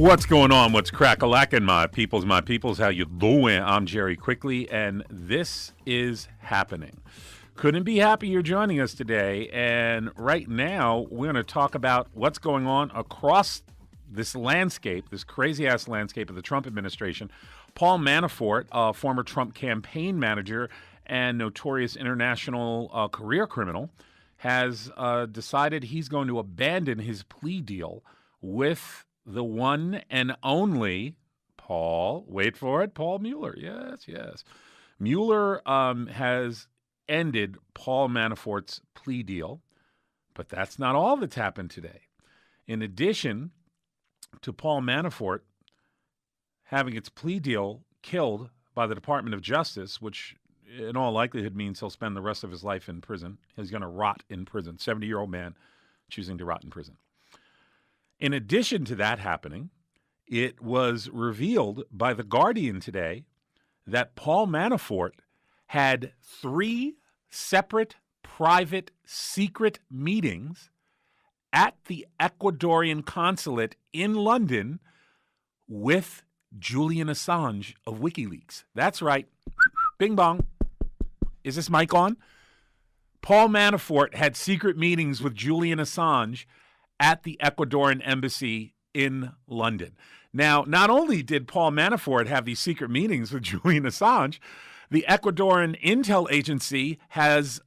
What's going on? What's crack-a-lackin', my peoples? How you doing? I'm Jerry Quickly, and this is happening. Couldn't be happy you're joining us today. And right now, we're going to talk about what's going on across this landscape, this crazy-ass landscape of the Trump administration. Paul Manafort, a former Trump campaign manager and notorious international career criminal, has decided he's going to abandon his plea deal with the one and only Paul, wait for it, Paul Mueller. Yes. Mueller has ended Paul Manafort's plea deal, but that's not all that's happened today. In addition to Paul Manafort having its plea deal killed by the Department of Justice, which in all likelihood means he'll spend the rest of his life in prison. He's going to rot in prison. 70-year-old man choosing to rot in prison. In addition to that happening, it was revealed by The Guardian today that Paul Manafort had 3 separate, private, secret meetings at the Ecuadorian consulate in London with Julian Assange of WikiLeaks. That's right. Bing bong. Is this mic on? Paul Manafort had secret meetings with Julian Assange at the Ecuadorian embassy in London. Now, not only did Paul Manafort have these secret meetings with Julian Assange, the Ecuadorian intel agency has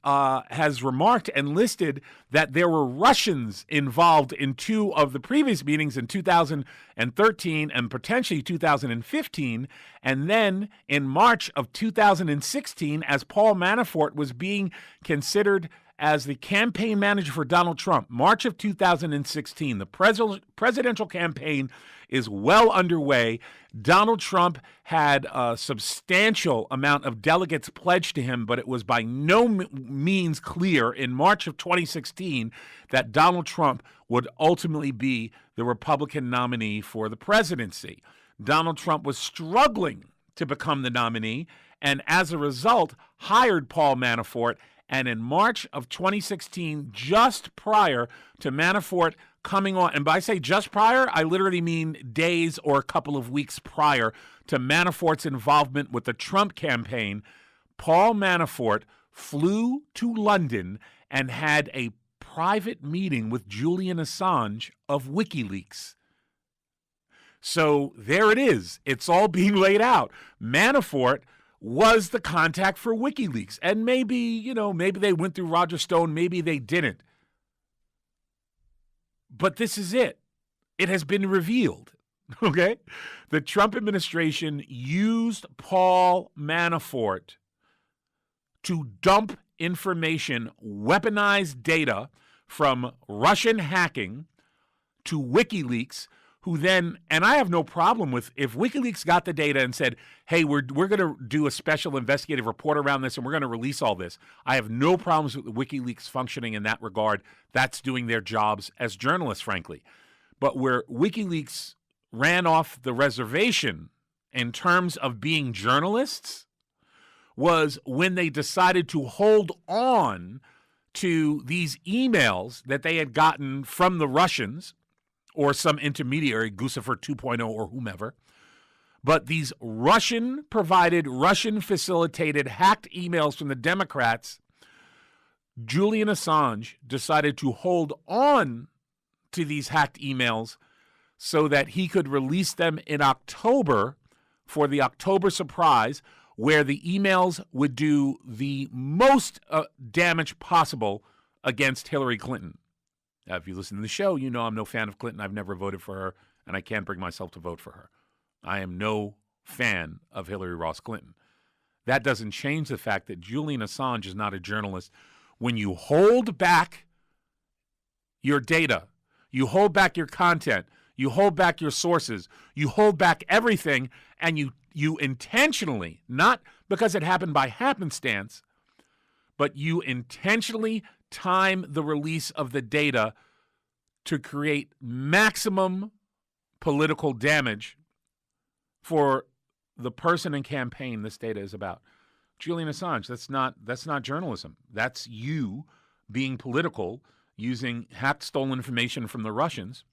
remarked and listed that there were Russians involved in 2 of the previous meetings in 2013 and potentially 2015. And then in March of 2016, as Paul Manafort was being considered as the campaign manager for Donald Trump, March of 2016, the presidential campaign is well underway. Donald Trump had a substantial amount of delegates pledged to him, but it was by no means clear in March of 2016 that Donald Trump would ultimately be the Republican nominee for the presidency. Donald Trump was struggling to become the nominee, and as a result, hired Paul Manafort. And in March of 2016, just prior to Manafort coming on, and by I say just prior, I literally mean days or a couple of weeks prior to Manafort's involvement with the Trump campaign, Paul Manafort flew to London and had a private meeting with Julian Assange of WikiLeaks. So there it is. It's all being laid out. Manafort was the contact for WikiLeaks. And maybe they went through Roger Stone, maybe they didn't. But this is it. It has been revealed, okay? The Trump administration used Paul Manafort to dump information, weaponized data from Russian hacking to WikiLeaks, who then, and I have no problem with, if WikiLeaks got the data and said, hey, we're going to do a special investigative report around this and we're going to release all this, I have no problems with WikiLeaks functioning in that regard. That's doing their jobs as journalists, frankly. But where WikiLeaks ran off the reservation in terms of being journalists was when they decided to hold on to these emails that they had gotten from the Russians or some intermediary, Guccifer 2.0 or whomever. But these Russian-provided, Russian-facilitated, hacked emails from the Democrats, Julian Assange decided to hold on to these hacked emails so that he could release them in October for the October surprise, where the emails would do the most damage possible against Hillary Clinton. Now, if you listen to the show, you know I'm no fan of Clinton. I've never voted for her, and I can't bring myself to vote for her. I am no fan of Hillary Ross Clinton. That doesn't change the fact that Julian Assange is not a journalist. When you hold back your data, you hold back your content, you hold back your sources, you hold back everything, and you intentionally, not because it happened by happenstance, but you intentionally time the release of the data to create maximum political damage for the person and campaign this data is about. Julian Assange, that's not journalism. That's you being political, using hacked, stolen information from the Russians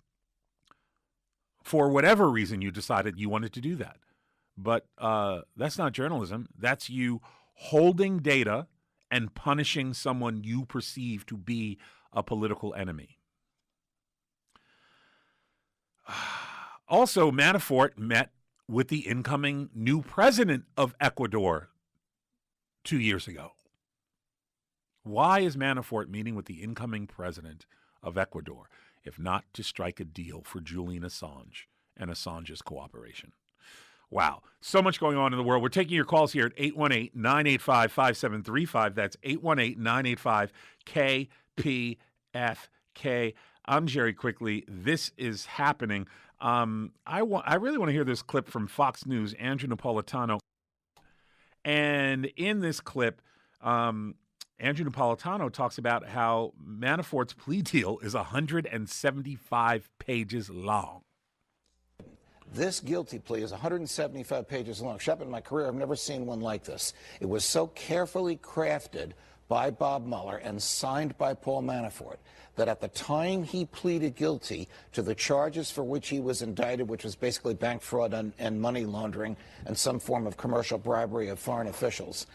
for whatever reason you decided you wanted to do that. But that's not journalism. That's you holding data and punishing someone you perceive to be a political enemy. Also, Manafort met with the incoming new president of Ecuador 2 years ago. Why is Manafort meeting with the incoming president of Ecuador, if not to strike a deal for Julian Assange and Assange's cooperation? Wow. So much going on in the world. We're taking your calls here at 818-985-5735. That's 818-985-KPFK. I'm Jerry Quickly. This is happening. I really want to hear this clip from Fox News, Andrew Napolitano. And in this clip, Andrew Napolitano talks about how Manafort's plea deal is 175 pages long. This guilty plea is 175 pages long. Shep, in my career, I've never seen one like this. It was so carefully crafted by Bob Mueller and signed by Paul Manafort that at the time he pleaded guilty to the charges for which he was indicted, which was basically bank fraud and money laundering and some form of commercial bribery of foreign officials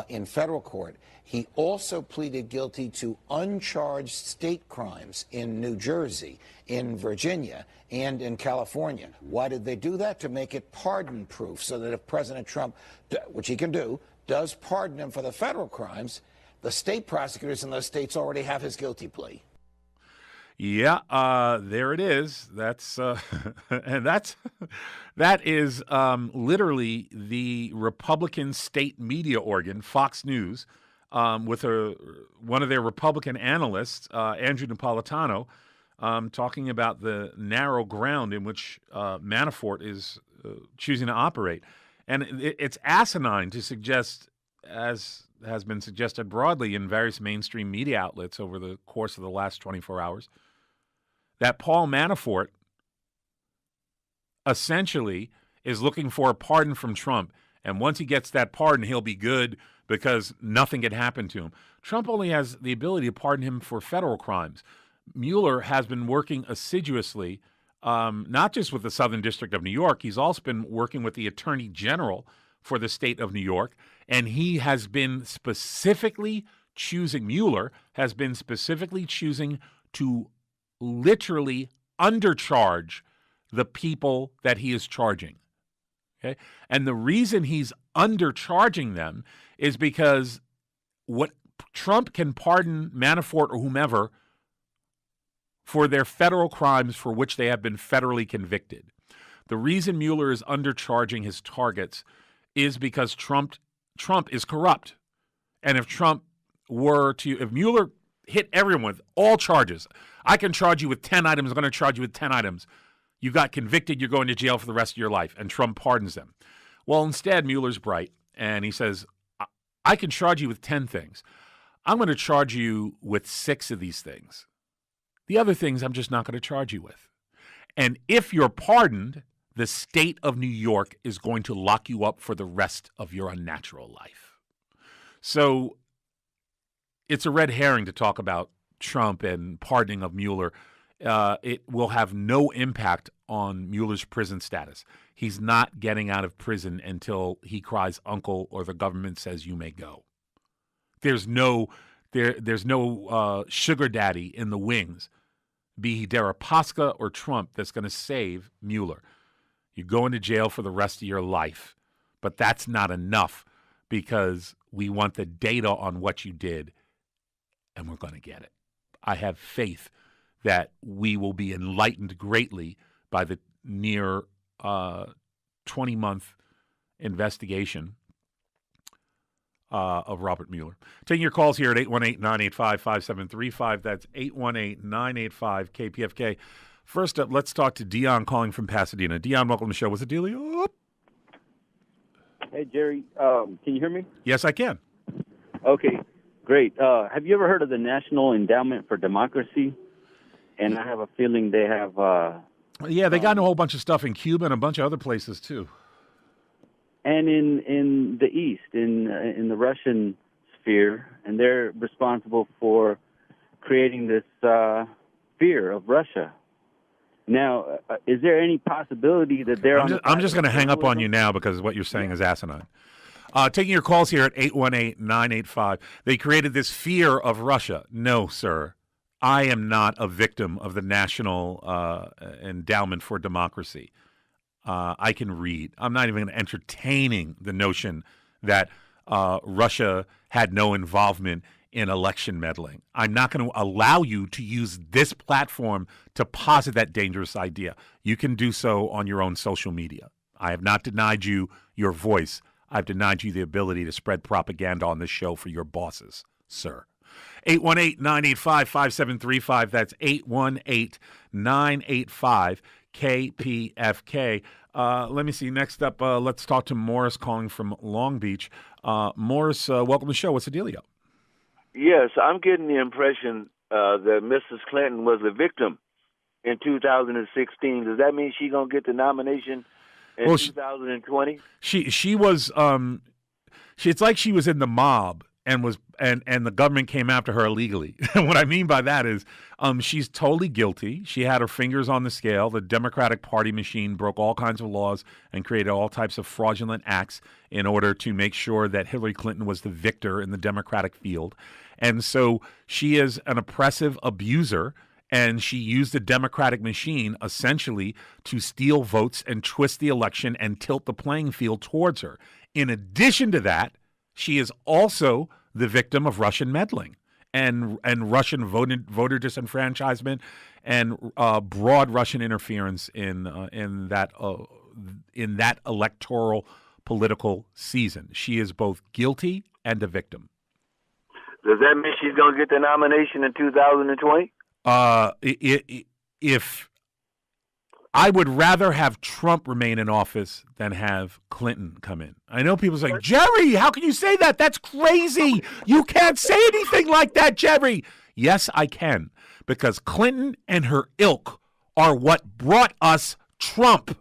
in federal court, he also pleaded guilty to uncharged state crimes in New Jersey, in Virginia, and in California. Why did they do that? To make it pardon-proof, so that if President Trump, which he can do, does pardon him for the federal crimes, the state prosecutors in those states already have his guilty plea. Yeah, there it is. That's and that is literally the Republican state media organ, Fox News, with one of their Republican analysts, Andrew Napolitano, talking about the narrow ground in which Manafort is choosing to operate, and it's asinine to suggest, as has been suggested broadly in various mainstream media outlets over the course of the last 24 hours, that Paul Manafort essentially is looking for a pardon from Trump. And once he gets that pardon, he'll be good because nothing can happen to him. Trump only has the ability to pardon him for federal crimes. Mueller has been working assiduously, not just with the Southern District of New York. He's also been working with the Attorney General for the state of New York. And he has been specifically choosing, Mueller has been specifically choosing to literally undercharge the people that he is charging. Okay? And the reason he's undercharging them is because what Trump can pardon Manafort or whomever for their federal crimes for which they have been federally convicted. The reason Mueller is undercharging his targets is because Trump is corrupt. And if Mueller hit everyone with all charges, I can charge you with 10 items, I'm going to charge you with 10 items. You got convicted, you're going to jail for the rest of your life, and Trump pardons them. Well, instead, Mueller's bright, and he says, I can charge you with 10 things. I'm going to charge you with 6 of these things. The other things I'm just not going to charge you with. And if you're pardoned, the state of New York is going to lock you up for the rest of your unnatural life. So it's a red herring to talk about Trump and pardoning of Mueller. It will have no impact on Mueller's prison status. He's not getting out of prison until he cries uncle or the government says you may go. There's no sugar daddy in the wings, be he Deripaska or Trump, that's going to save Mueller. You're going to jail for the rest of your life, but that's not enough because we want the data on what you did, and we're going to get it. I have faith that we will be enlightened greatly by the near 20-month investigation of Robert Mueller. Taking your calls here at 818-985-5735. That's 818-985-KPFK. First up, let's talk to Dion calling from Pasadena. Dion, welcome to the show. What's the dealio? Hey, Jerry. Can you hear me? Yes, I can. Okay, great. Have you ever heard of the National Endowment for Democracy? And I have a feeling they have... yeah, they got a whole bunch of stuff in Cuba and a bunch of other places, too. And in the East, in the Russian sphere, and they're responsible for creating this fear of Russia. Now, is there any possibility that they're I'm just going to hang up on you now because what you're saying is asinine. Taking your calls here at 818-985. They created this fear of Russia. No, sir. I am not a victim of the National Endowment for Democracy. I can read. I'm not even entertaining the notion that Russia had no involvement in election meddling. I'm not going to allow you to use this platform to posit that dangerous idea. You can do so on your own social media. I have not denied you your voice. I've denied you the ability to spread propaganda on this show for your bosses, sir. 818-985-5735. That's 818-985-KPFK. Let me see. Next up, let's talk to Morris calling from Long Beach. Morris, welcome to the show. What's the dealio? Yes, I'm getting the impression that Mrs. Clinton was a victim in 2016. Does that mean she's going to get the nomination in 2020? She was it's like she was in the mob and the government came after her illegally. And what I mean by that is she's totally guilty. She had her fingers on the scale. The Democratic Party machine broke all kinds of laws and created all types of fraudulent acts in order to make sure that Hillary Clinton was the victor in the Democratic field. And so she is an oppressive abuser, and she used the Democratic machine essentially to steal votes and twist the election and tilt the playing field towards her. In addition to that, she is also the victim of Russian meddling and Russian voter disenfranchisement and broad Russian interference in that electoral political season. She is both guilty and a victim. Does that mean she's going to get the nomination in 2020? If I would rather have Trump remain in office than have Clinton come in. I know people say, Jerry, how can you say that? That's crazy. You can't say anything like that, Jerry. Yes, I can, because Clinton and her ilk are what brought us Trump.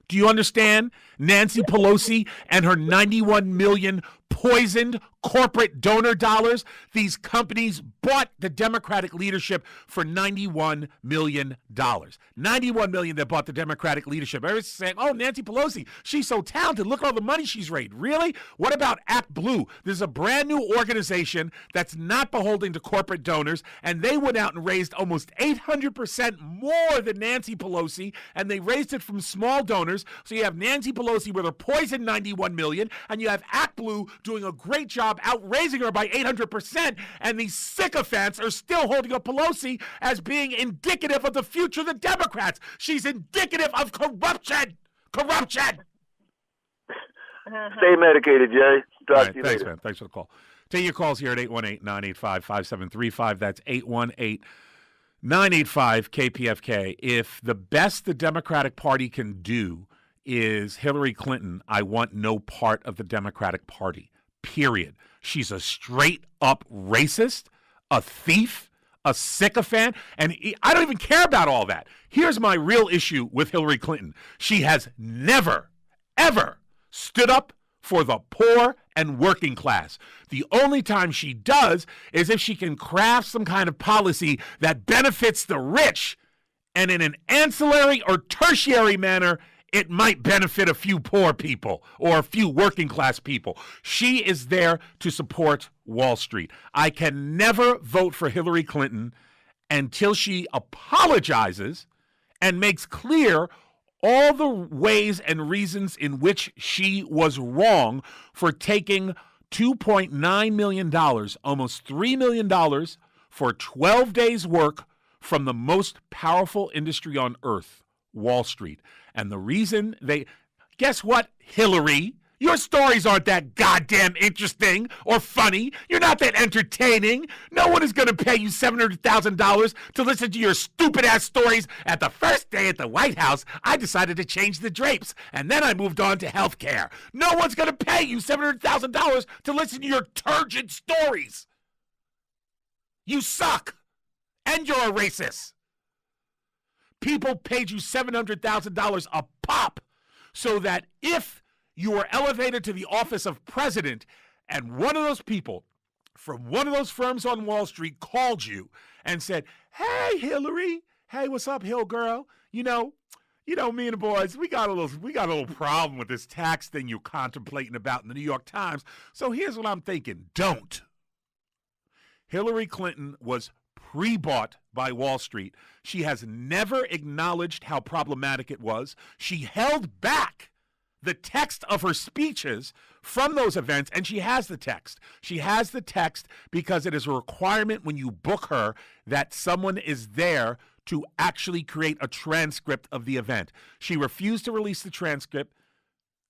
Do you understand? Nancy Pelosi and her 91 million poisoned corporate donor dollars. These companies bought the Democratic leadership for $91 million. $91 million that bought the Democratic leadership. Everyone's saying, oh, Nancy Pelosi, she's so talented. Look at all the money she's raised. Really? What about Act Blue? There's a brand new organization that's not beholden to corporate donors, and they went out and raised almost 800% more than Nancy Pelosi, and they raised it from small donors. So you have Nancy Pelosi with her poisoned $91 million, and you have Act Blue doing a great job outraising her by 800%, and these sycophants are still holding up Pelosi as being indicative of the future of the Democrats. She's indicative of corruption. Corruption. Stay medicated, Jerry. Talk to you thanks, later. man. Thanks for the call. Take your calls here at 818-985-5735. That's 818-985-KPFK. If the best the Democratic Party can do is Hillary Clinton, I want no part of the Democratic Party. Period. She's a straight-up racist, a thief, a sycophant, and I don't even care about all that. Here's my real issue with Hillary Clinton. She has never, ever stood up for the poor and working class. The only time she does is if she can craft some kind of policy that benefits the rich, and in an ancillary or tertiary manner, it might benefit a few poor people or a few working class people. She is there to support Wall Street. I can never vote for Hillary Clinton until she apologizes and makes clear all the ways and reasons in which she was wrong for taking $2.9 million, almost $3 million for 12 days' work from the most powerful industry on earth, Wall Street. And the reason guess what, Hillary? Your stories aren't that goddamn interesting or funny. You're not that entertaining. No one is going to pay you $700,000 to listen to your stupid-ass stories. At the first day at the White House, I decided to change the drapes, and then I moved on to health care. No one's going to pay you $700,000 to listen to your turgid stories. You suck, and you're a racist. People paid you $700,000 a pop so that if you were elevated to the office of president and one of those people from one of those firms on Wall Street called you and said, hey, Hillary, hey, what's up, Hill girl? Me and the boys, we got a little problem with this tax thing you're contemplating about in the New York Times. So here's what I'm thinking. Don't. Hillary Clinton was pre-bought by Wall Street. She has never acknowledged how problematic it was. She held back the text of her speeches from those events, and she has the text. She has the text because it is a requirement when you book her that someone is there to actually create a transcript of the event. She refused to release the transcript.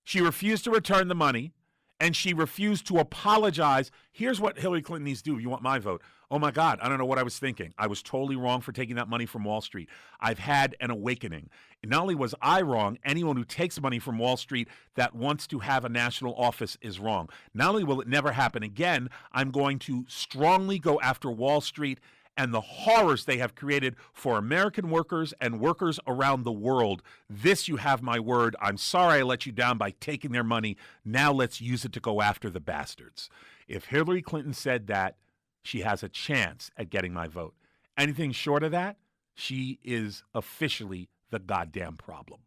She refused to return the money, and she refused to apologize. Here's what Hillary Clinton needs to do if you want my vote. Oh, my God, I don't know what I was thinking. I was totally wrong for taking that money from Wall Street. I've had an awakening. Not only was I wrong, anyone who takes money from Wall Street that wants to have a national office is wrong. Not only will it never happen again, I'm going to strongly go after Wall Street and the horrors they have created for American workers and workers around the world. This, you have my word. I'm sorry I let you down by taking their money. Now let's use it to go after the bastards. If Hillary Clinton said that, she has a chance at getting my vote. Anything short of that, she is officially the goddamn problem.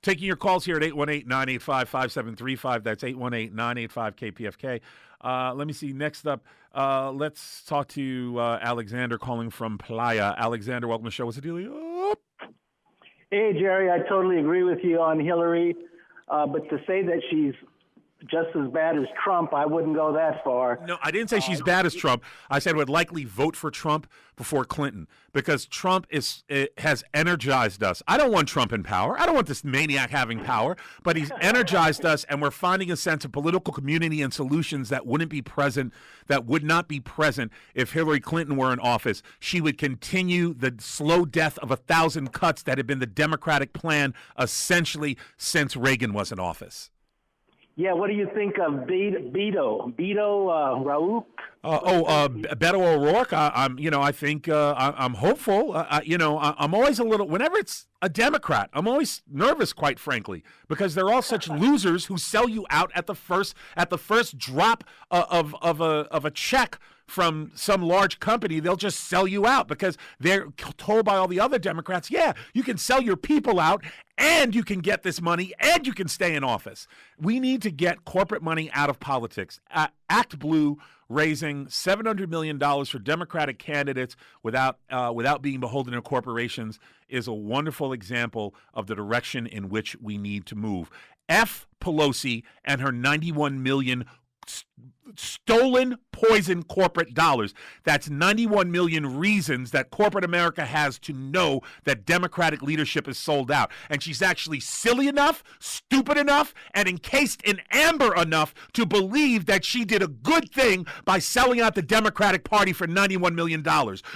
Taking your calls here at 818-985-5735. That's 818-985-KPFK. Let me see. Next up, let's talk to Alexander calling from Playa. Alexander, welcome to the show. What's the deal? Hey, Jerry, I totally agree with you on Hillary. But to say that she's just as bad as Trump, I wouldn't go that far. No, I didn't say she's bad as Trump. I said would likely vote for Trump before Clinton because Trump has energized us. I don't want Trump in power. I don't want this maniac having power, but he's energized us, and we're finding a sense of political community and solutions that would not be present if Hillary Clinton were in office. She would continue the slow death of 1,000 cuts that had been the Democratic plan essentially since Reagan was in office. Yeah, what do you think of Beto O'Rourke? Beto O'Rourke. I'm hopeful. I'm always a little. Whenever it's a Democrat, I'm always nervous, quite frankly, because they're all such losers who sell you out at the first drop of a check from some large company. They'll just sell you out because they're told by all the other Democrats, yeah, you can sell your people out and you can get this money and you can stay in office. We need to get corporate money out of politics. Act Blue raising $700 million for Democratic candidates without being beholden to corporations is a wonderful example of the direction in which we need to move. F. Pelosi and her 91 million stolen, poison corporate dollars. That's 91 million reasons that corporate America has to know that Democratic leadership is sold out. And she's actually silly enough, stupid enough, and encased in amber enough to believe that she did a good thing by selling out the Democratic Party for $91 million.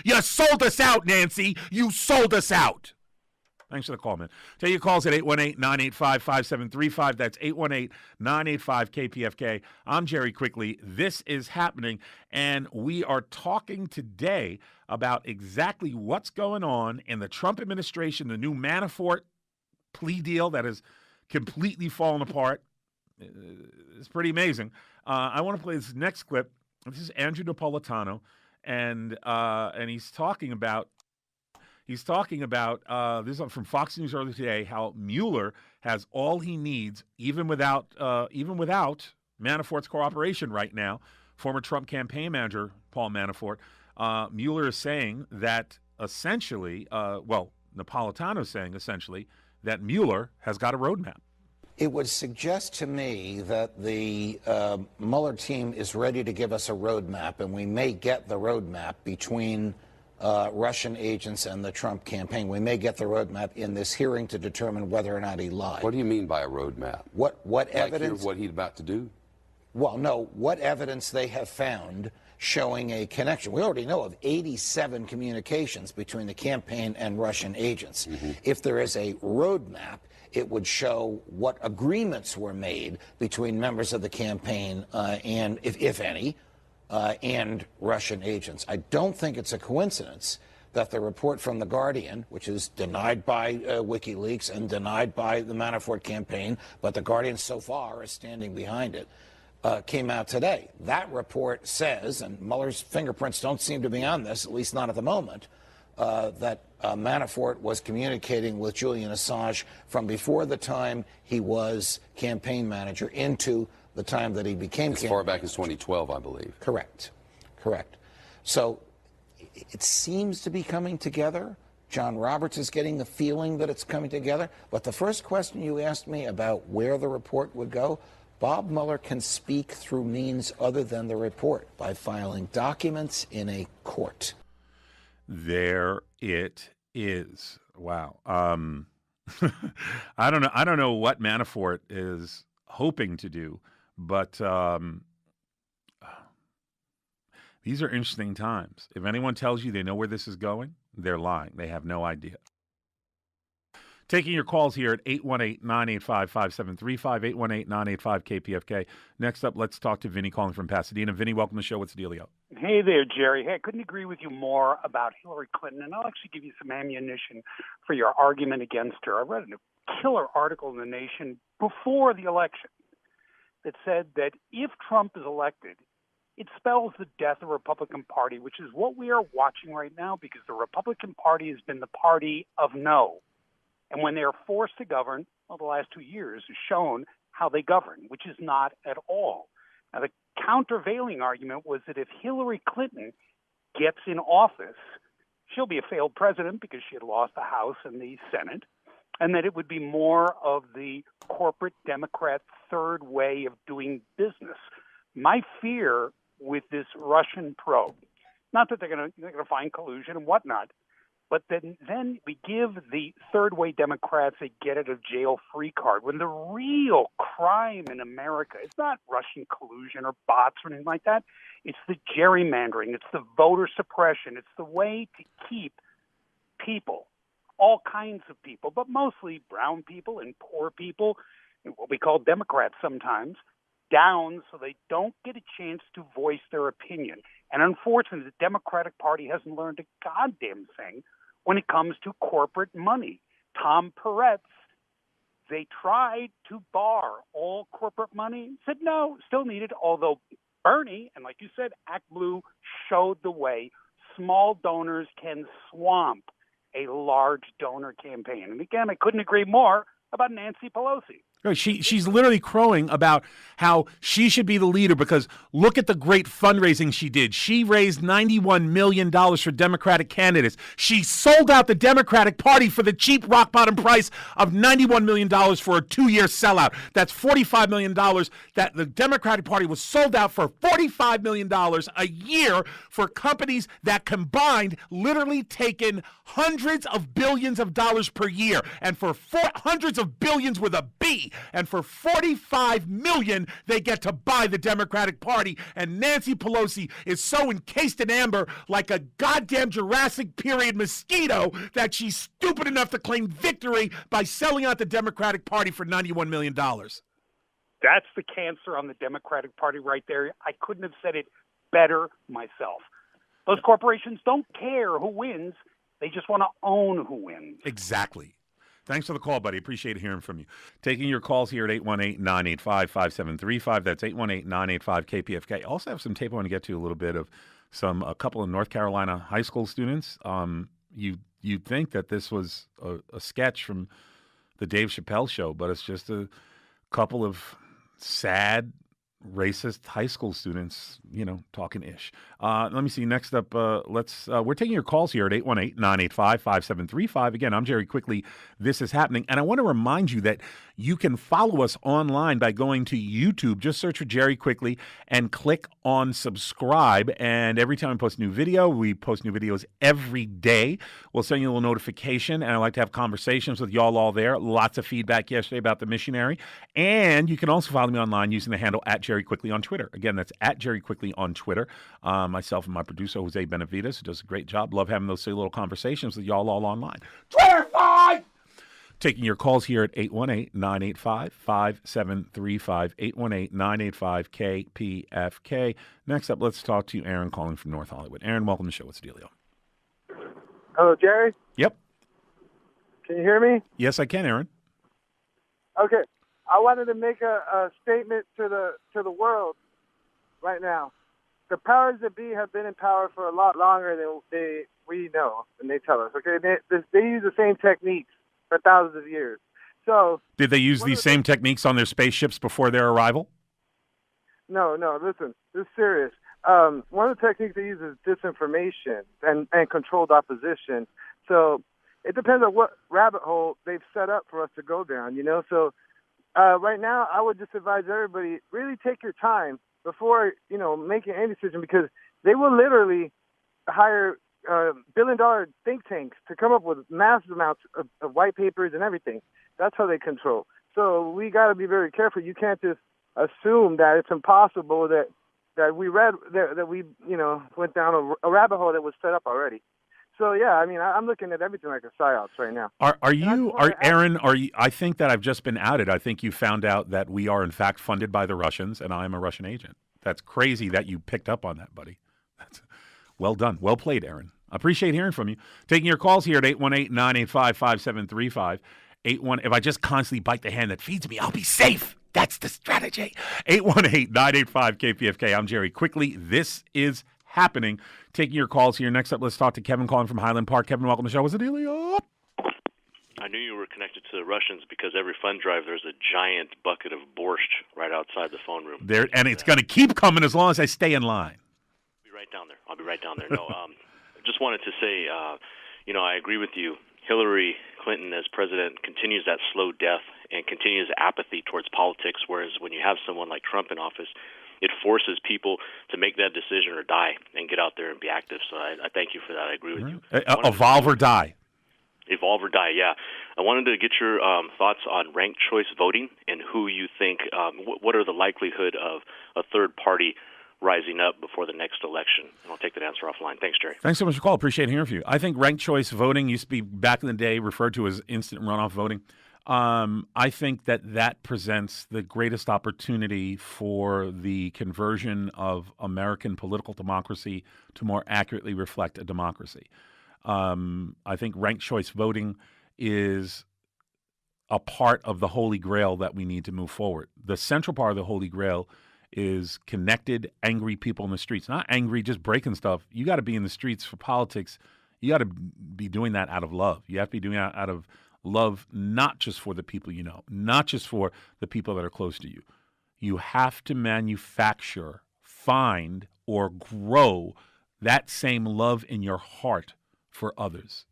You sold us out, Nancy. You sold us out. Thanks for the call, man. Take your calls at 818-985-5735. That's 818-985-KPFK. I'm Jerry Quickly. This is happening, and we are talking today about exactly what's going on in the Trump administration, the new Manafort plea deal that has completely fallen apart. It's pretty amazing. I want to play this next clip. This is Andrew Napolitano, and he's talking about this is from Fox News earlier today, how Mueller has all he needs, even without Manafort's cooperation right now. Former Trump campaign manager Paul Manafort, Mueller is saying that essentially, Napolitano is saying essentially that Mueller has got a roadmap. It would suggest to me that the Mueller team is ready to give us a roadmap, and we may get the roadmap between Russian agents and the Trump campaign. We may get the roadmap in this hearing to determine whether or not he lied. What do you mean by a roadmap? What evidence? What he's about to do? Well, no. What evidence they have found showing a connection? We already know of 87 communications between the campaign and Russian agents. Mm-hmm. If there is a roadmap, it would show what agreements were made between members of the campaign and, if any, and Russian agents. I don't think it's a coincidence that the report from The Guardian, which is denied by WikiLeaks and denied by the Manafort campaign, but The Guardian so far is standing behind it, came out today. That report says, and Mueller's fingerprints don't seem to be on this, at least not at the moment, that Manafort was communicating with Julian Assange from before the time he was campaign manager into the time that he became As campaign far back manager. as 2012, I believe. Correct. So it seems to be coming together. John Roberts is getting the feeling that it's coming together. But the first question you asked me about where the report would go, Bob Mueller can speak through means other than the report by filing documents in a court. There it is. Wow. I don't know what Manafort is hoping to do, but these are interesting times. If anyone tells you they know where this is going, they're lying. They have no idea. Taking your calls here at 818-985-5735, 818-985-KPFK. Next up, let's talk to Vinny calling from Pasadena. Vinny, welcome to the show. What's the dealio? Hey there, Jerry. Hey, I couldn't agree with you more about Hillary Clinton, and I'll actually give you some ammunition for your argument against her. I read a killer article in The Nation before the election that said that if Trump is elected, it spells the death of the Republican Party, which is what we are watching right now because the Republican Party has been the party of no. And when they are forced to govern, well, the last 2 years has shown how they govern, which is not at all. Now, the countervailing argument was that if Hillary Clinton gets in office, she'll be a failed president because she had lost the House and the Senate, and that it would be more of the corporate Democrat third way of doing business. My fear with this Russian probe, not that they're going to find collusion and whatnot, but then we give the third-way Democrats a get-out-of-jail-free card when the real crime in America is not Russian collusion or bots or anything like that. It's the gerrymandering. It's the voter suppression. It's the way to keep people, all kinds of people, but mostly brown people and poor people, and what we call Democrats sometimes, down so they don't get a chance to voice their opinion. And unfortunately, the Democratic Party hasn't learned a goddamn thing when it comes to corporate money. Tom Peretz, they tried to bar all corporate money, said no, still needed, although Bernie, and like you said, Act Blue showed the way. Small donors can swamp a large donor campaign. And again, I couldn't agree more about Nancy Pelosi. She's literally crowing about how she should be the leader because look at the great fundraising she did. She raised $91 million for Democratic candidates. She sold out the Democratic Party for the cheap rock bottom price of $91 million for a 2-year sellout. That's $45 million that the Democratic Party was sold out for $45 million a year for companies that combined literally take in hundreds of billions of dollars per year and for hundreds of billions with a B. And for $45 million, they get to buy the Democratic Party. And Nancy Pelosi is so encased in amber like a goddamn Jurassic period mosquito that she's stupid enough to claim victory by selling out the Democratic Party for $91 million. That's the cancer on the Democratic Party right there. I couldn't have said it better myself. Those corporations don't care who wins. They just want to own who wins. Exactly. Thanks for the call, buddy. Appreciate hearing from you. Taking your calls here at 818-985-5735. That's 818-985-KPFK. Also have some tape I want to get to a little bit of a couple of North Carolina high school students. You'd think that this was a sketch from the Dave Chappelle show, but it's just a couple of sad, racist high school students, talking ish. Let me see. Next up, we're taking your calls here at 818-985-5735. Again, I'm Jerry Quickly. This is happening. And I want to remind you that you can follow us online by going to YouTube. Just search for Jerry Quickly and click on subscribe. And every time we post a new video, we post new videos every day. We'll send you a little notification. And I like to have conversations with y'all all there. Lots of feedback yesterday about the missionary. And you can also follow me online using the handle at Jerry Quickly on Twitter. Again, that's at Jerry Quickly on Twitter. Myself and my producer, Jose Benavides, who does a great job. Love having those silly little conversations with y'all all online. Twitter fine! Taking your calls here at 818-985-5735, 818-985-KPFK. Next up, let's talk to Aaron calling from North Hollywood. Aaron, welcome to the show. What's the dealio? Hello, Jerry? Yep. Can you hear me? Yes, I can, Aaron. Okay. I wanted to make a statement to the world right now. the powers that be have been in power for a lot longer than we know, and they tell us. Okay, they use the same techniques for thousands of years. So did they use these same techniques on their spaceships before their arrival? No. Listen, this is serious. One of the techniques they use is disinformation and controlled opposition. So it depends on what rabbit hole they've set up for us to go down. So right now, I would just advise everybody really take your time before making any decision, because they will literally hire billion-dollar think tanks to come up with massive amounts of white papers and everything. That's how they control. So we got to be very careful. You can't just assume that it's impossible that we read that we went down a rabbit hole that was set up already. So yeah, I mean, I'm looking at everything like a psyops right now. Aaron? I think that I've just been outed. I think you found out that we are in fact funded by the Russians, and I am a Russian agent. That's crazy that you picked up on that, buddy. That's well done, well played, Aaron. I appreciate hearing from you. Taking your calls here at 818-985-5735. If I just constantly bite the hand that feeds me, I'll be safe. That's the strategy. 818-985-KPFK. I'm Jerry. Quickly, this is happening. Taking your calls here. Next up, let's talk to Kevin calling from Highland Park. Kevin, welcome to the show. What's the dealio? I knew you were connected to the Russians because every fund drive there's a giant bucket of borscht right outside the phone room. And it's going to keep coming as long as I stay in line. I'll be right down there. No, just wanted to say, I agree with you. Hillary Clinton as president continues that slow death and continues apathy towards politics, whereas when you have someone like Trump in office, it forces people to make that decision or die and get out there and be active. So I thank you for that. I agree with you. Evolve or die. Evolve or die, yeah. I wanted to get your thoughts on ranked choice voting and who you think, what are the likelihood of a third party rising up before the next election? And I'll take that answer offline. Thanks, Jerry. Thanks so much for the call. Appreciate hearing from you. I think ranked choice voting used to be, back in the day, referred to as instant runoff voting. I think that presents the greatest opportunity for the conversion of American political democracy to more accurately reflect a democracy. I think ranked choice voting is a part of the Holy Grail that we need to move forward. The central part of the Holy Grail is connected, angry people in the streets. Not angry, just breaking stuff. You got to be in the streets for politics. You got to be doing that out of love. You have to be doing that out of love, not just for the people you know, not just for the people that are close to you. You have to manufacture, find, or grow that same love in your heart for others.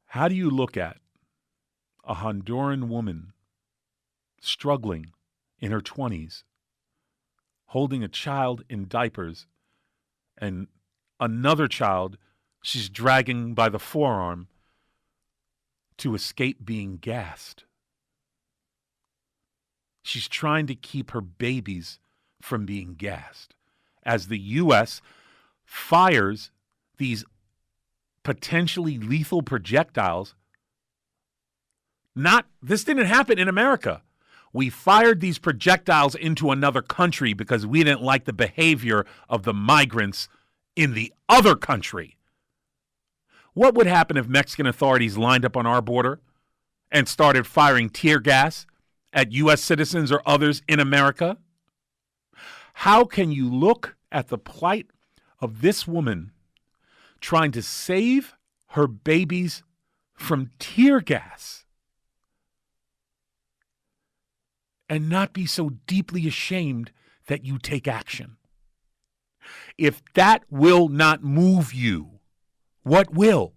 How do you look at a Honduran woman struggling in her 20s, holding a child in diapers, and another child she's dragging by the forearm to escape being gassed? She's trying to keep her babies from being gassed as the U.S. fires these potentially lethal projectiles. This didn't happen in America. We fired these projectiles into another country because we didn't like the behavior of the migrants in the other country. What would happen if Mexican authorities lined up on our border and started firing tear gas at U.S. citizens or others in America? How can you look at the plight of this woman trying to save her babies from tear gas and not be so deeply ashamed that you take action? If that will not move you, what will?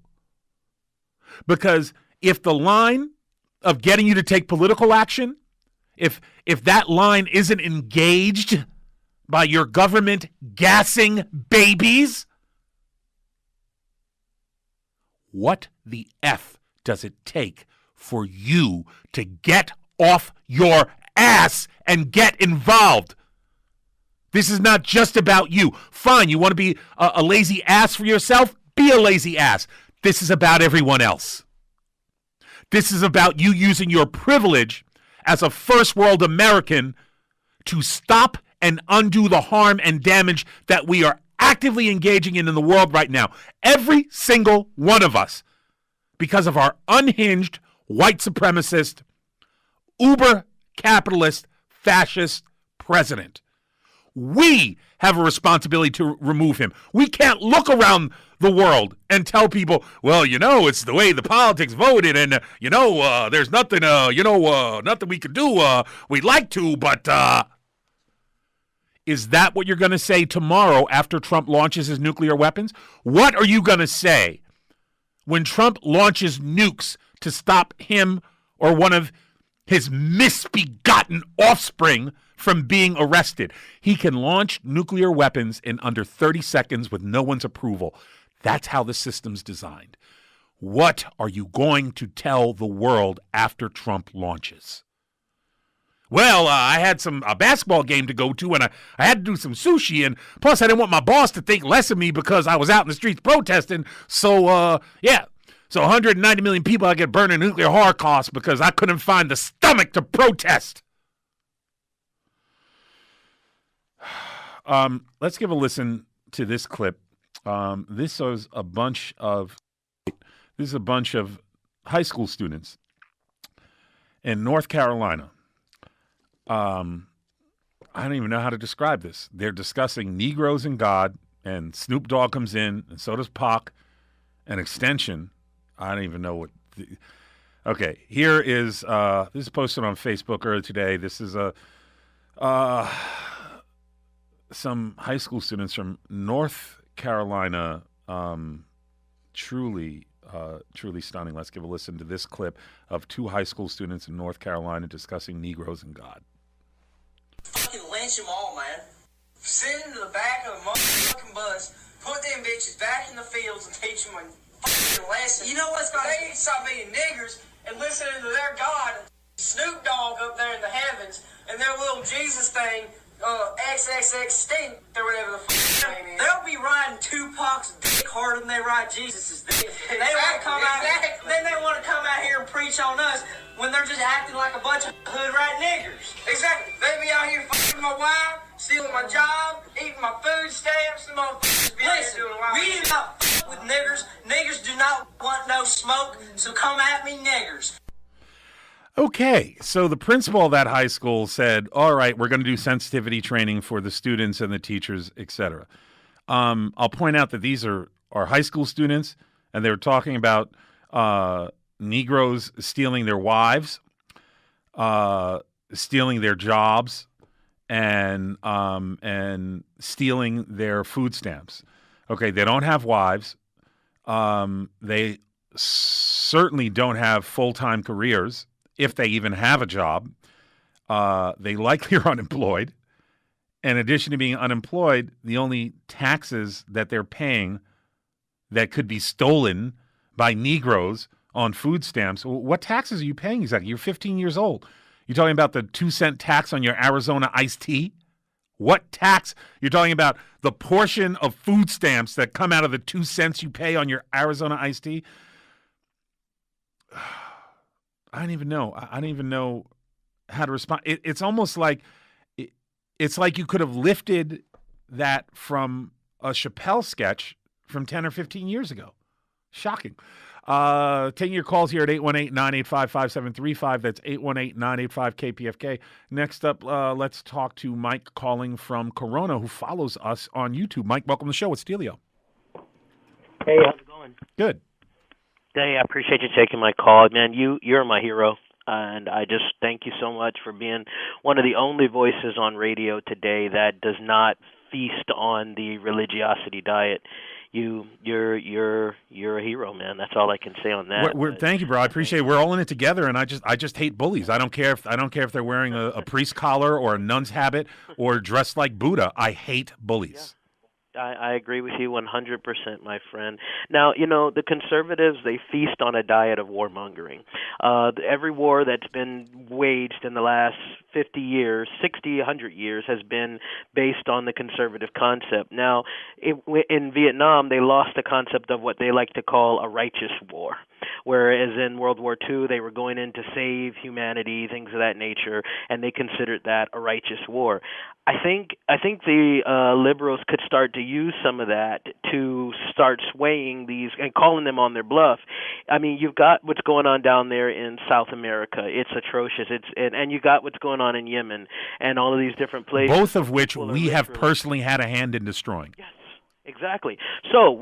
Because if the line of getting you to take political action, if that line isn't engaged by your government gassing babies, what the F does it take for you to get off your ass and get involved? This is not just about you. Fine, you want to be a lazy ass for yourself? Be a lazy ass. This is about everyone else. This is about you using your privilege as a first world American to stop and undo the harm and damage that we are actively engaging in the world right now. Every single one of us, because of our unhinged, white supremacist, uber capitalist, fascist president. We have a responsibility to remove him. We can't look around the world and tell people, well, it's the way the politics voted, and there's nothing, nothing we could do. We'd like to, but is that what you're going to say tomorrow after Trump launches his nuclear weapons? What are you going to say when Trump launches nukes to stop him or one of his misbegotten offspring from being arrested? He can launch nuclear weapons in under 30 seconds with no one's approval. That's how the system's designed. What are you going to tell the world after Trump launches? Well, I had a basketball game to go to, and I had to do some sushi, and plus I didn't want my boss to think less of me because I was out in the streets protesting. So, So 190 million people I get burned in nuclear holocaust because I couldn't find the stomach to protest. Let's give a listen to this clip. This is a bunch of high school students in North Carolina. I don't even know how to describe this. They're discussing Negroes and God, and Snoop Dogg comes in, and so does Pac, and Extension. I don't even know what. Okay, here is this is posted on Facebook earlier today. This is some high school students from North Carolina. Truly stunning. Let's give a listen to this clip of two high school students in North Carolina discussing Negroes and God. Fucking lynch them all, man. Send them to the back of the motherfucking bus, put them bitches back in the fields and teach them a fucking lesson. You know what's going to They need to stop being niggers and listening to their God, Snoop Dogg up there in the heavens, and their little Jesus thing, XXX stink or whatever the fuck name is. They'll be riding Tupac's dick harder than they ride Jesus' dick. And they want to come out. Then they want to come out here and preach on us when they're just acting like a bunch of hood rat niggers. Exactly. They be out here fucking my wife, stealing my job, eating my food stamps. The motherfuckers be out here doing wild. We do not fuck with niggers. Niggers do not want no smoke. So come at me, niggers. Okay, so the principal of that high school said, all right, we're going to do sensitivity training for the students and the teachers, etc. I'll point out that these are high school students, and they were talking about Negroes stealing their wives, stealing their jobs, and stealing their food stamps. Okay, they don't have wives. They certainly don't have full-time careers, if they even have a job. They likely are unemployed. In addition to being unemployed, the only taxes that they're paying that could be stolen by Negroes on food stamps. What taxes are you paying exactly? You're 15 years old. You're talking about the 2-cent tax on your Arizona iced tea? What tax? You're talking about the portion of food stamps that come out of the 2 cents you pay on your Arizona iced tea? I don't even know. I don't even know how to respond. It's almost like it's like you could have lifted that from a Chappelle sketch from 10 or 15 years ago. Shocking. Taking your calls here at 818-985-5735. That's 818-985-KPFK. Next up, let's talk to Mike calling from Corona, who follows us on YouTube. Mike, welcome to the show. It's Delio. Hey, how's it going? Good. Hey, I appreciate you taking my call. Man, you're my hero, and I just thank you so much for being one of the only voices on radio today that does not feast on the religiosity diet. You're a hero, man. That's all I can say on that. Thank you, bro. I appreciate it. We're all in it together, and I just hate bullies. I don't care if they're wearing a priest collar or a nun's habit or dressed like Buddha. I hate bullies. Yeah. I agree with you 100%, my friend. Now, the conservatives, they feast on a diet of warmongering. Every war that's been waged in the last 50 years, 60, 100 years, has been based on the conservative concept. Now, in Vietnam, they lost the concept of what they like to call a righteous war, whereas in World War II they were going in to save humanity, things of that nature, and they considered that a righteous war. I think the liberals could start to use some of that to start swaying these and calling them on their bluff. I mean, you've got what's going on down there in South America. It's atrocious. And you got what's going on in Yemen and all of these different places. Both of which we have personally had a hand in destroying. Yes. Exactly. So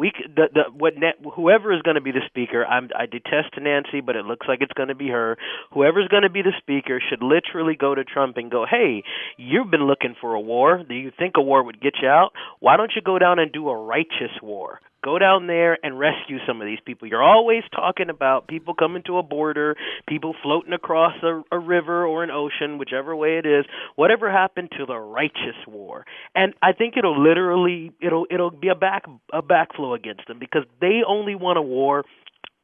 whoever is going to be the speaker, I detest Nancy, but it looks like it's going to be her. Whoever's going to be the speaker should literally go to Trump and go, hey, you've been looking for a war. Do you think a war would get you out? Why don't you go down and do a righteous war? Go down there and rescue some of these people. You're always talking about people coming to a border, people floating across a river or an ocean, whichever way it is. Whatever happened to the righteous war? And I think it'll be a backflow against them because they only want a war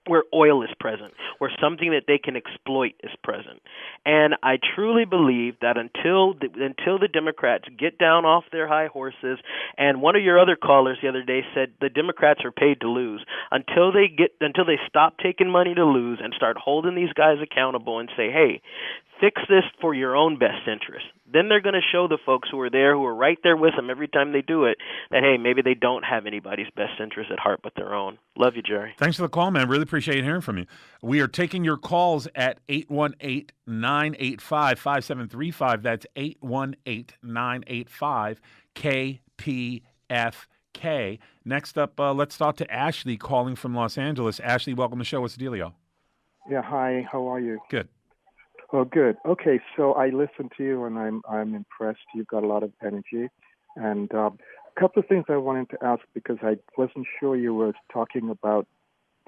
where oil is present, where something that they can exploit is present. And I truly believe that until the Democrats get down off their high horses, and one of your other callers the other day said the Democrats are paid to lose, until they stop taking money to lose and start holding these guys accountable and say, hey, fix this for your own best interest. Then they're going to show the folks who are there, who are right there with them every time they do it, that, hey, maybe they don't have anybody's best interest at heart but their own. Love you, Jerry. Thanks for the call, man. Really appreciate hearing from you. We are taking your calls at 818-985-5735. That's 818-985-KPFK. Next up, let's talk to Ashley calling from Los Angeles. Ashley, welcome to the show. What's the dealio? Yeah, hi. How are you? Good. Oh, good. Okay, so I listened to you, and I'm impressed. You've got a lot of energy, and a couple of things I wanted to ask because I wasn't sure you were talking about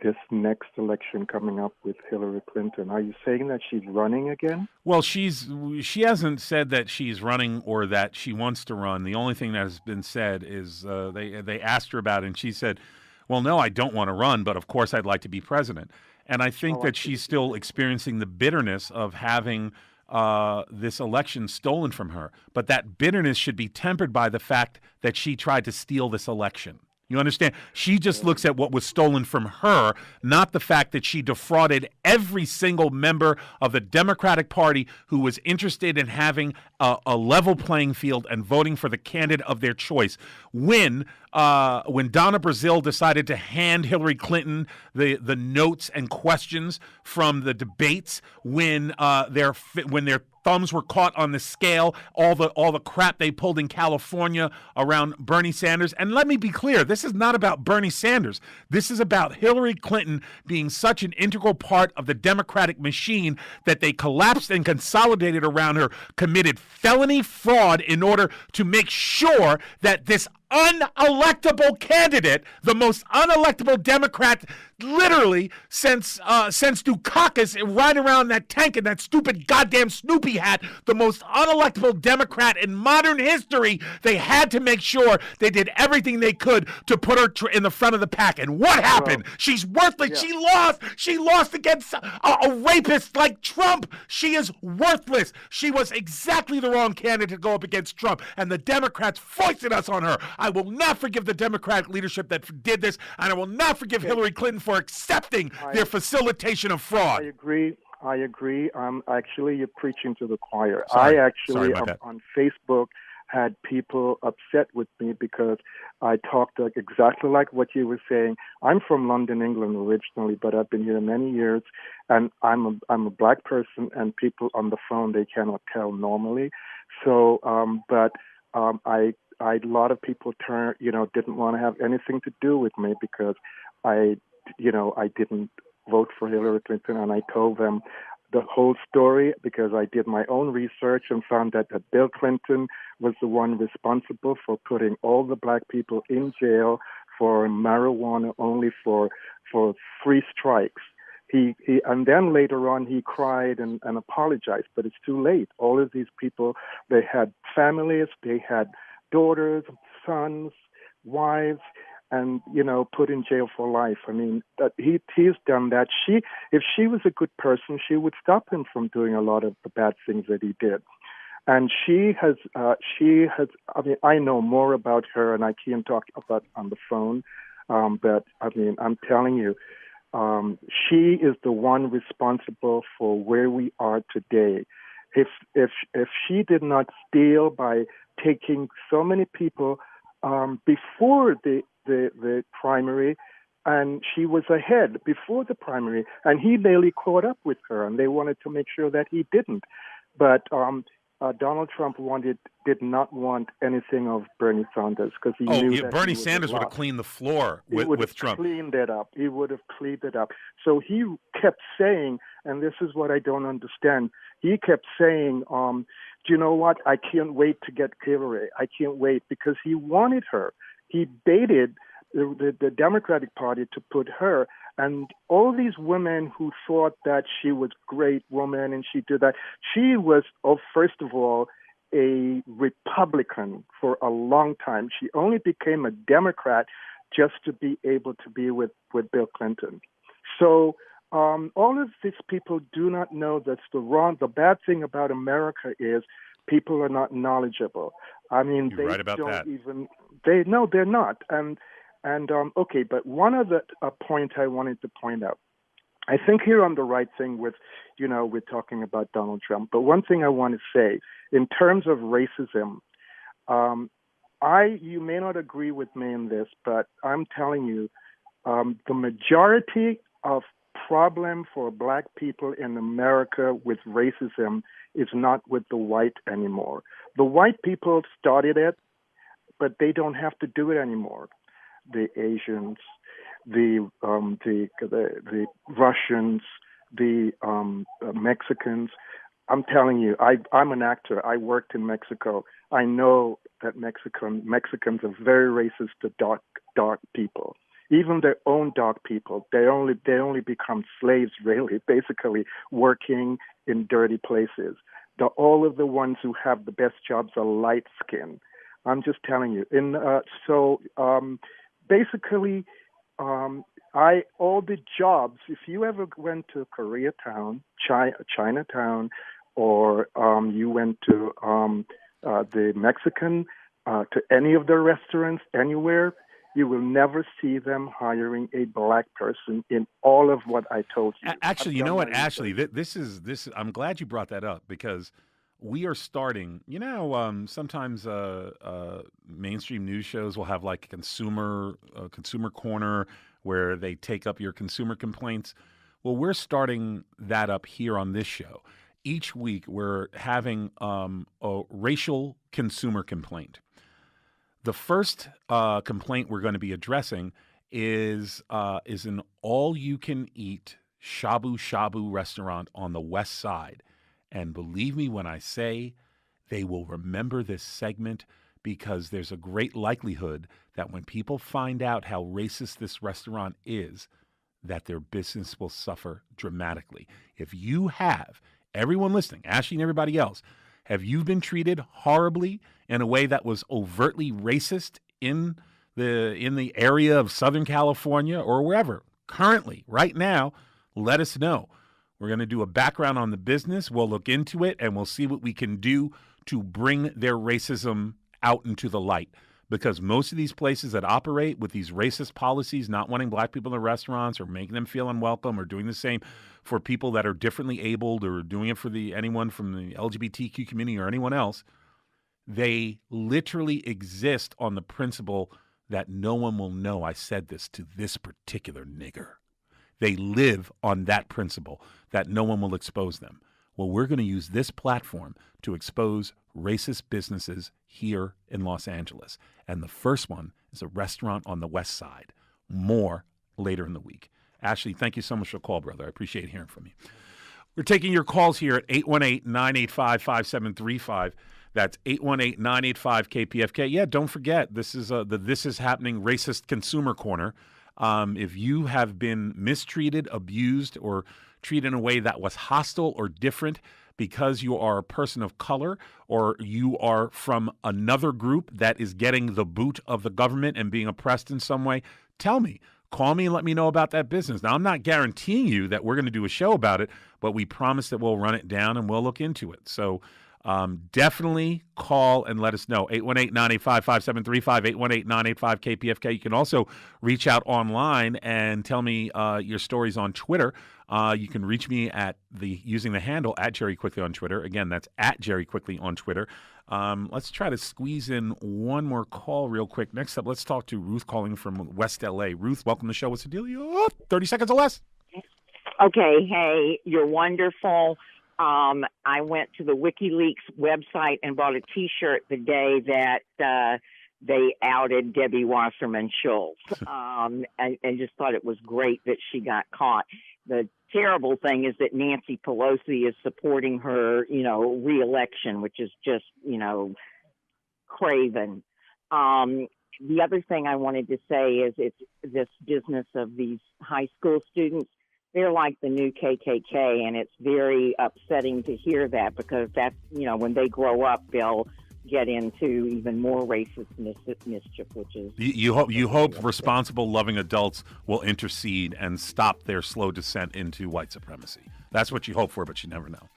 this next election coming up with Hillary Clinton. Are you saying that she's running again? Well, she hasn't said that she's running or that she wants to run. The only thing that has been said is they asked her about it, and she said, well, no, I don't want to run, but of course I'd like to be president. And I think that she's still experiencing the bitterness of having this election stolen from her. But that bitterness should be tempered by the fact that she tried to steal this election. You understand? She just looks at what was stolen from her, not the fact that she defrauded every single member of the Democratic Party who was interested in having a level playing field and voting for the candidate of their choice. When Donna Brazile decided to hand Hillary Clinton the notes and questions from the debates, when their thumbs were caught on the scale, all the crap they pulled in California around Bernie Sanders. And let me be clear, this is not about Bernie Sanders. This is about Hillary Clinton being such an integral part of the Democratic machine that they collapsed and consolidated around her, committed felony fraud in order to make sure that this unelectable candidate, the most unelectable Democrat literally since Dukakis riding around that tank in that stupid goddamn Snoopy hat, the most unelectable Democrat in modern history. They had to make sure they did everything they could to put her in the front of the pack. And what happened? Well, she's worthless. Yeah. She lost against a rapist like Trump. She is worthless. She was exactly the wrong candidate to go up against Trump. And the Democrats foisted us on her. I will not forgive the Democratic leadership that did this, and I will not forgive Hillary Clinton for accepting their facilitation of fraud. I agree. Actually, you're preaching to the choir. Sorry. I actually, on Facebook, had people upset with me because I talked exactly like what you were saying. I'm from London, England originally, but I've been here many years, and I'm a black person, and people on the phone, they cannot tell normally. So, a lot of people didn't want to have anything to do with me because I didn't vote for Hillary Clinton, and I told them the whole story because I did my own research and found that Bill Clinton was the one responsible for putting all the black people in jail for marijuana only for 3 strikes. And then later on he cried and apologized, but it's too late. All of these people, they had families, they had daughters, sons, wives, and put in jail for life. I mean, he's done that. If she was a good person, she would stop him from doing a lot of the bad things that he did. And she has. I mean, I know more about her, and I can't talk about on the phone. But I mean, I'm telling you, She is the one responsible for where we are today. If she did not steal by taking so many people before the primary, and she was ahead before the primary, and he nearly caught up with her, and they wanted to make sure that he didn't. But Donald Trump did not want anything of Bernie Sanders because he knew that Bernie Sanders would have cleaned the floor with Trump. Cleaned it up. He would have cleaned it up. So he kept saying, and this is what I don't understand. He kept saying, do you know what? I can't wait to get Hillary. I can't wait, because he wanted her. He baited the Democratic Party to put her, and all these women who thought that she was a great woman and she did that. She was, first of all, a Republican for a long time. She only became a Democrat just to be able to be with Bill Clinton. So all of these people do not know that's the bad thing about America is people are not knowledgeable. I mean, You're right about that. They're not. And okay, but one of the point I wanted to point out, I think you're on the right thing with, we're talking about Donald Trump. But one thing I want to say, in terms of racism, you may not agree with me in this, but I'm telling you, the majority of problem for black people in America with racism is not with the white anymore. The white people started it, but they don't have to do it anymore. The Asians, the Russians, the Mexicans. I'm telling you, I'm an actor. I worked in Mexico. I know that Mexicans are very racist to dark people. Even their own dark people, they only become slaves, really, basically working in dirty places. All of the ones who have the best jobs are light skin. I'm just telling you. Basically, all the jobs, if you ever went to Koreatown, Chinatown, or you went to the Mexican, to any of the restaurants, anywhere, you will never see them hiring a black person in all of what I told you. Actually, you know what, Ashley, this is. I'm glad you brought that up, because we are starting. Sometimes mainstream news shows will have like a consumer corner where they take up your consumer complaints. Well, we're starting that up here on this show. Each week, we're having a racial consumer complaint. The first complaint we're going to be addressing is an all-you-can-eat shabu-shabu restaurant on the West Side. And believe me when I say they will remember this segment, because there's a great likelihood that when people find out how racist this restaurant is, that their business will suffer dramatically. If you have, everyone listening, Ashley and everybody else, have you been treated horribly in a way that was overtly racist in the area of Southern California or wherever? Currently, right now, let us know. We're going to do a background on the business. We'll look into it, and we'll see what we can do to bring their racism out into the light. Because most of these places that operate with these racist policies, not wanting black people in restaurants or making them feel unwelcome, or doing the same for people that are differently abled, or doing it for anyone from the LGBTQ community or anyone else, they literally exist on the principle that no one will know I said this to this particular nigger. They live on that principle that no one will expose them. Well, we're going to use this platform to expose racist businesses here in Los Angeles. And the first one is a restaurant on the West Side. More later in the week. Ashley, thank you so much for the call, brother. I appreciate hearing from you. We're taking your calls here at 818-985-5735. That's 818-985-KPFK. Yeah, don't forget, this is the This Is Happening Racist Consumer Corner. If you have been mistreated, abused, or treated in a way that was hostile or different because you are a person of color, or you are from another group that is getting the boot of the government and being oppressed in some way, tell me. Call me and let me know about that business. Now, I'm not guaranteeing you that we're going to do a show about it, but we promise that we'll run it down and we'll look into it. So Definitely call and let us know. 818-985-5735, 818-985-KPFK. You can also reach out online and tell me your stories on Twitter. You can reach me using the handle at Jerry Quickly on Twitter. Again, that's at Jerry Quickly on Twitter. Let's try to squeeze in one more call real quick. Next up, let's talk to Ruth calling from West L.A. Ruth, welcome to the show. What's the deal? 30 seconds or less. Okay, hey, you're wonderful. I went to the WikiLeaks website and bought a T-shirt the day that they outed Debbie Wasserman Schultz, and just thought it was great that she got caught. The terrible thing is that Nancy Pelosi is supporting her, re-election, which is just, craven. The other thing I wanted to say is it's this business of these high school students. They're like the new KKK, and it's very upsetting to hear that because that's, when they grow up, they'll get into even more racist mischief, which is... You hope responsible, loving adults will intercede and stop their slow descent into white supremacy. That's what you hope for, but you never know.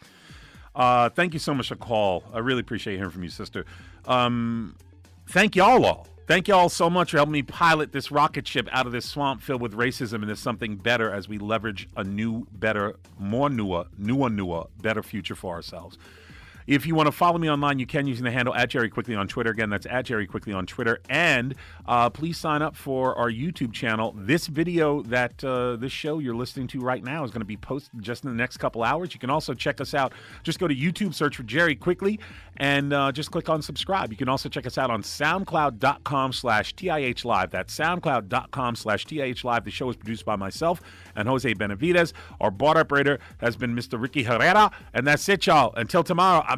Thank you so much for the call. I really appreciate hearing from you, sister. Thank y'all all. Thank you all so much for helping me pilot this rocket ship out of this swamp filled with racism into something better as we leverage a new, better, newer, better future for ourselves. If you want to follow me online, you can using the handle at Jerry Quickly on Twitter. Again, that's at Jerry Quickly on Twitter. And please sign up for our YouTube channel. This video that this show you're listening to right now is going to be posted just in the next couple hours. You can also check us out. Just go to YouTube, search for Jerry Quickly, and just click on subscribe. You can also check us out on SoundCloud.com/TIH Live. That's SoundCloud.com/TIH Live. The show is produced by myself and Jose Benavidez. Our board operator has been Mr. Ricky Herrera. And that's it, y'all. Until tomorrow. Abba.